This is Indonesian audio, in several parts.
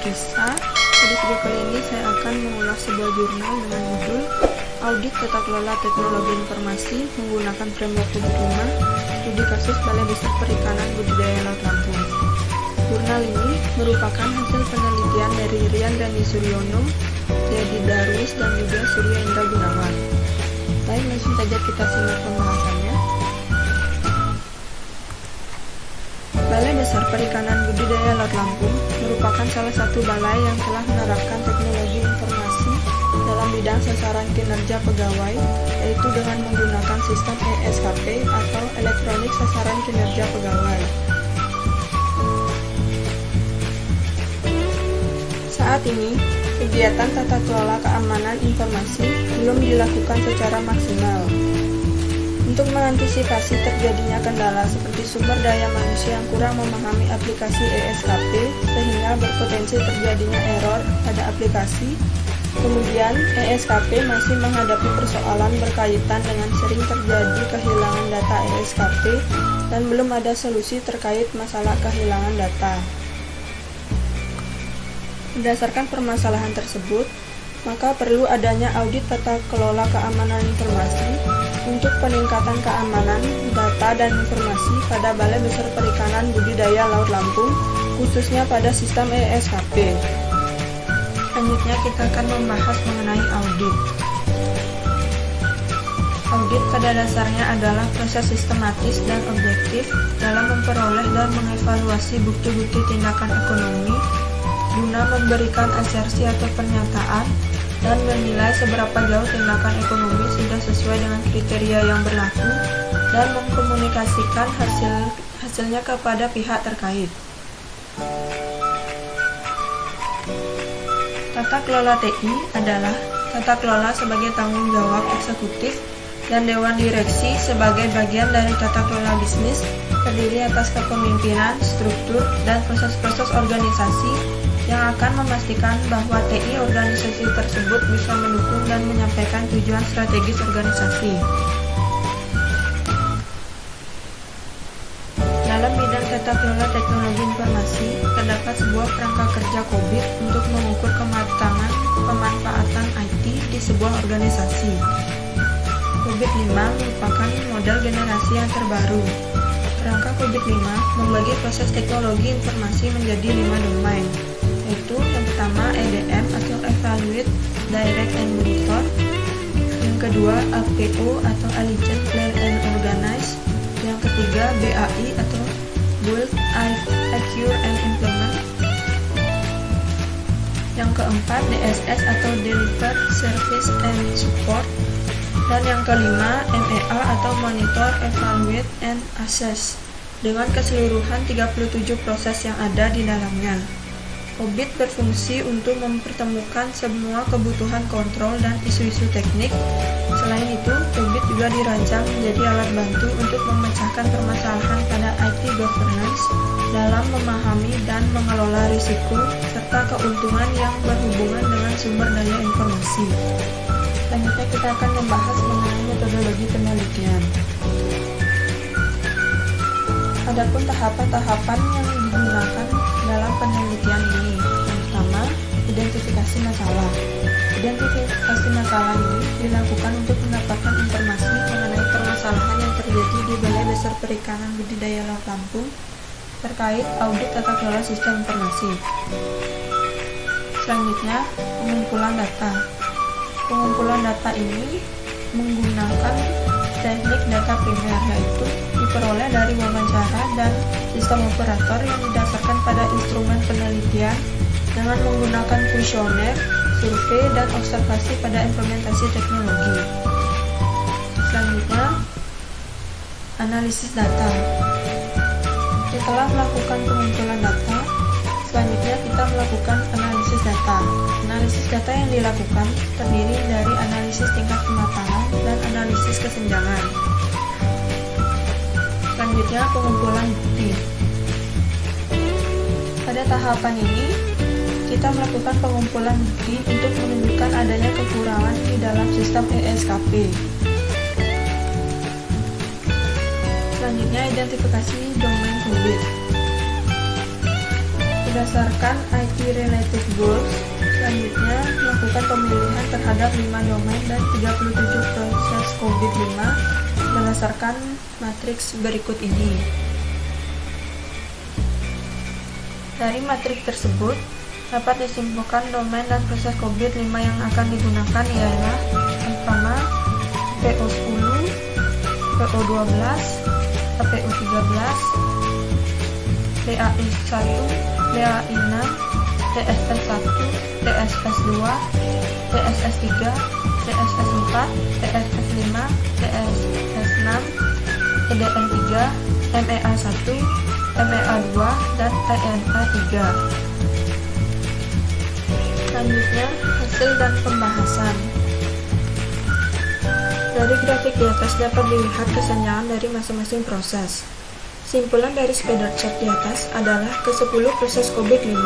kisah. Pada video kali ini saya akan mengulas sebuah jurnal dengan judul Audit Tata Kelola Teknologi Informasi menggunakan Framework Kubik 5 Studi Kasus Balai Besar Perikanan Budidaya Laut Lampung. Jurnal ini merupakan hasil penelitian dari Rian Dani Suryono, Teddy Darwis, dan juga Surya Indra Gunawan. Baik, langsung saja kita simak pembahasannya. Balai Besar Perikanan Budidaya Laut Lampung merupakan salah satu balai yang telah menerapkan teknologi informasi dalam bidang sasaran kinerja pegawai, yaitu dengan menggunakan sistem ESKP atau Elektronik Sasaran Kinerja Pegawai. Saat ini, kegiatan tata kelola keamanan informasi belum dilakukan secara maksimal. Untuk mengantisipasi terjadinya kendala seperti sumber daya manusia yang kurang memahami aplikasi ESKP sehingga berpotensi terjadinya error pada aplikasi, kemudian ESKP masih menghadapi persoalan berkaitan dengan sering terjadi kehilangan data ESKP dan belum ada solusi terkait masalah kehilangan data. Berdasarkan permasalahan tersebut, maka perlu adanya audit tata kelola keamanan informasi untuk peningkatan keamanan data dan informasi pada Balai Besar Perikanan Budidaya Laut Lampung, khususnya pada sistem ESKP. Selanjutnya kita akan membahas mengenai audit. Audit pada dasarnya adalah proses sistematis dan objektif dalam memperoleh dan mengevaluasi bukti-bukti tindakan ekonomi guna memberikan asersi atau pernyataan dan menilai seberapa jauh tindakan ekonomi sudah sesuai dengan kriteria yang berlaku dan mengkomunikasikan hasilnya kepada pihak terkait. Tata kelola TI adalah tata kelola sebagai tanggung jawab eksekutif dan dewan direksi sebagai bagian dari tata kelola bisnis, terdiri atas kepemimpinan, struktur, dan proses-proses organisasi yang akan memastikan bahwa TI organisasi tersebut bisa mendukung dan menyampaikan tujuan strategis organisasi. Dalam bidang tata kelola teknologi informasi, terdapat sebuah kerangka kerja KOBIT untuk mengukur kematangan pemanfaatan IT di sebuah organisasi. KOBIT 5 merupakan model generasi yang terbaru. Kerangka KOBIT 5 membagi proses teknologi informasi menjadi 5 domain, yaitu yang pertama EDM atau Evaluate, Direct and Monitor, yang kedua APO atau Agent Plan and Organize, yang ketiga BAI atau Build, Acquire and Implement, yang keempat DSS atau Deliver, Service and Support, dan yang kelima MEA atau Monitor, Evaluate and Assess, dengan keseluruhan 37 proses yang ada di dalamnya. KOBIT berfungsi untuk mempertemukan semua kebutuhan kontrol dan isu-isu teknik. Selain itu, KOBIT juga dirancang menjadi alat bantu untuk memecahkan permasalahan pada IT governance dalam memahami dan mengelola risiko serta keuntungan yang berhubungan dengan sumber daya informasi. Selanjutnya kita akan membahas mengenai metodologi penelitian. Adapun tahapan-tahapan yang digunakan dalam penelitian ini, yang pertama, identifikasi masalah. Identifikasi masalah ini dilakukan untuk mendapatkan informasi mengenai permasalahan yang terjadi di Balai Besar Perikanan Budidaya Laut Lampung terkait audit tata kelola sistem informasi. Selanjutnya, pengumpulan data. Pengumpulan data ini menggunakan teknik data primer, yaitu diperoleh dari wawancara dan sistem operator yang didasarkan pada instrumen penelitian dengan menggunakan kuesioner, survei, dan observasi pada implementasi teknologi. Selanjutnya, analisis data. Setelah melakukan pengumpulan data, selanjutnya kita melakukan analisis data. Analisis data yang dilakukan terdiri dari analisis tingkat kematangan dan analisis kesenjangan. Selanjutnya, pengumpulan bukti. Pada tahapan ini, kita melakukan pengumpulan bukti untuk menunjukkan adanya kekurangan di dalam sistem ESKP. Selanjutnya, identifikasi domain KOBIT. Berdasarkan IT-related goals, selanjutnya melakukan pemilihan terhadap 5 domain dan 37 proses COVID-5 berdasarkan matriks berikut ini. Dari matriks tersebut, dapat disimpulkan domain dan proses COVID-5 yang akan digunakan ialah yang pertama PO10, PO12, APO13, DAI1, DAI6, DSS1, DSS2, DSS3, DSS4, DSS5, DSS6, EDN3, MEA1, MEA2, dan TNA3. Selanjutnya, hasil dan pembahasan. Dari grafik di atas dapat dilihat kesenjangan dari masing-masing proses. Simpulan dari spider chart di atas adalah ke-10 proses COVID-5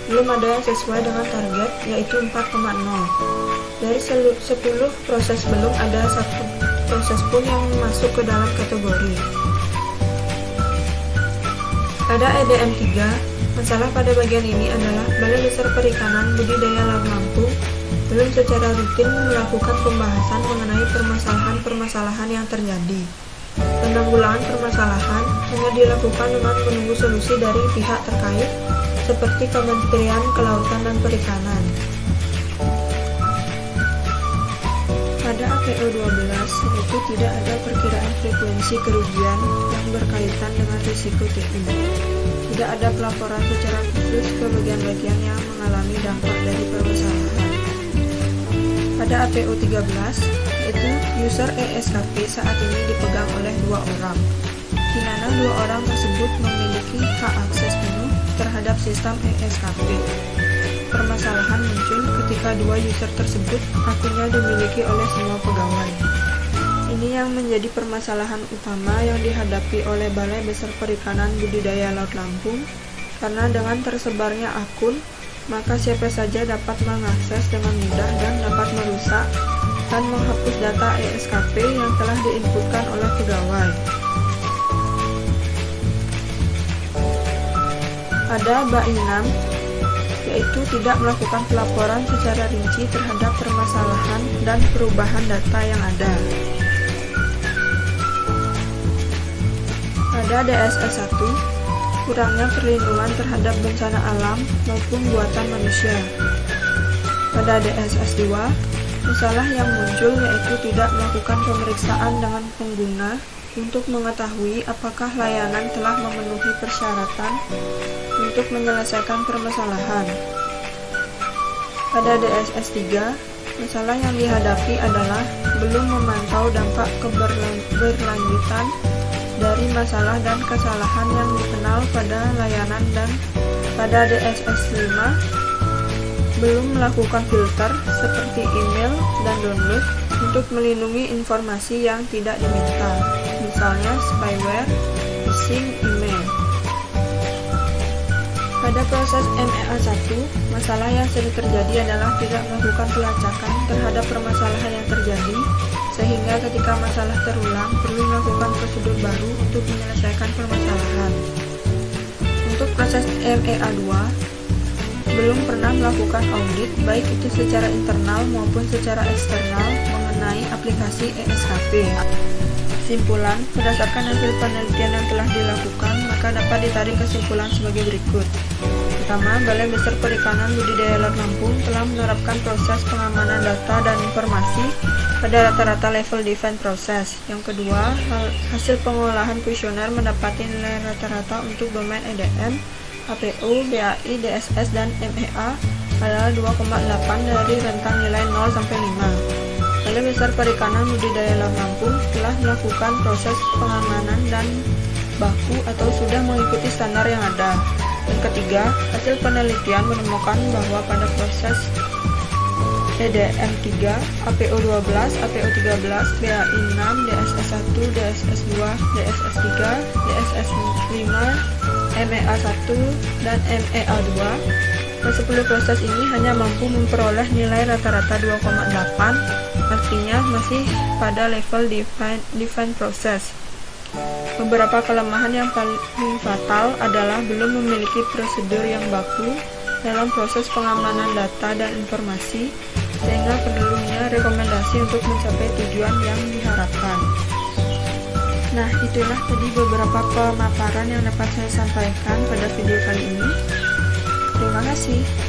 belum ada yang sesuai dengan target, yaitu 4,0. Dari 10 proses belum ada satu proses pun yang masuk ke dalam kategori. Pada EDM3, masalah pada bagian ini adalah Balai Besar Perikanan Budidaya Laut Lampung belum secara rutin melakukan pembahasan mengenai permasalahan-permasalahan yang terjadi. Penanggulangan permasalahan hanya dilakukan dengan menunggu solusi dari pihak terkait, seperti Kementerian Kelautan dan Perikanan. Pada APO12, yaitu tidak ada perkiraan frekuensi kerugian yang berkaitan dengan risiko TI. Tidak ada pelaporan secara khusus ke bagian-bagian yang mengalami dampak dari permasalahan. Pada APO13, yaitu user ESKP saat ini dipegang oleh 2 orang, di mana 2 orang tersebut memiliki hak akses penuh terhadap sistem ESKP. Permasalahan muncul ketika 2 user tersebut akunnya dimiliki oleh semua pegawai. Ini yang menjadi permasalahan utama yang dihadapi oleh Balai Besar Perikanan Budidaya Laut Lampung, karena dengan tersebarnya akun, maka siapa saja dapat mengakses dengan mudah dan dapat merusak dan menghapus data ESKP yang telah diinputkan oleh pegawai. Pada BAI 6, yaitu tidak melakukan pelaporan secara rinci terhadap permasalahan dan perubahan data yang ada. Pada DSS1, kurangnya perlindungan terhadap bencana alam maupun buatan manusia. Pada DSS2, masalah yang muncul yaitu tidak melakukan pemeriksaan dengan pengguna untuk mengetahui apakah layanan telah memenuhi persyaratan untuk menyelesaikan permasalahan. Pada DSS3, masalah yang dihadapi adalah belum memantau dampak keberlanjutan dari masalah dan kesalahan yang dikenal pada layanan, dan pada DSS5 belum melakukan filter seperti email dan download untuk melindungi informasi yang tidak diminta, misalnya spyware, phishing email. Pada proses MEA1, masalah yang sering terjadi adalah tidak melakukan pelacakan terhadap permasalahan yang terjadi, sehingga ketika masalah terulang perlu melakukan prosedur baru untuk menyelesaikan permasalahan. Untuk proses MEA2, belum pernah melakukan audit baik itu secara internal maupun secara eksternal mengenai aplikasi ESKP. Kesimpulan, berdasarkan hasil penelitian yang telah dilakukan, maka dapat ditarik kesimpulan sebagai berikut. Pertama, Balai Besar Perikanan Budidaya Laut Lampung telah menerapkan proses pengamanan data dan informasi pada rata-rata level define proses. Yang kedua, hasil pengolahan kuesioner mendapati nilai rata-rata untuk domain EDM, APO, BAI, DSS, dan MEA adalah 2,8 dari rentang nilai 0 sampai 5. Balai Besar Perikanan Budidaya Laut Lampung telah melakukan proses pengamanan dan baku atau sudah mengikuti standar yang ada. Yang ketiga, hasil penelitian menemukan bahwa pada proses EDM3, APO12, APO13, BAI6, DSS1, DSS2, DSS3, DSS5, MEA1, dan MEA2, ke 10 proses ini hanya mampu memperoleh nilai rata-rata 2,8, artinya masih pada level define proses. Beberapa kelemahan yang paling fatal adalah belum memiliki prosedur yang baku dalam proses pengamanan data dan informasi, sehingga perlunya rekomendasi untuk mencapai tujuan yang diharapkan. Nah, itulah tadi beberapa pemaparan yang dapat saya sampaikan pada video kali ini. Terima kasih.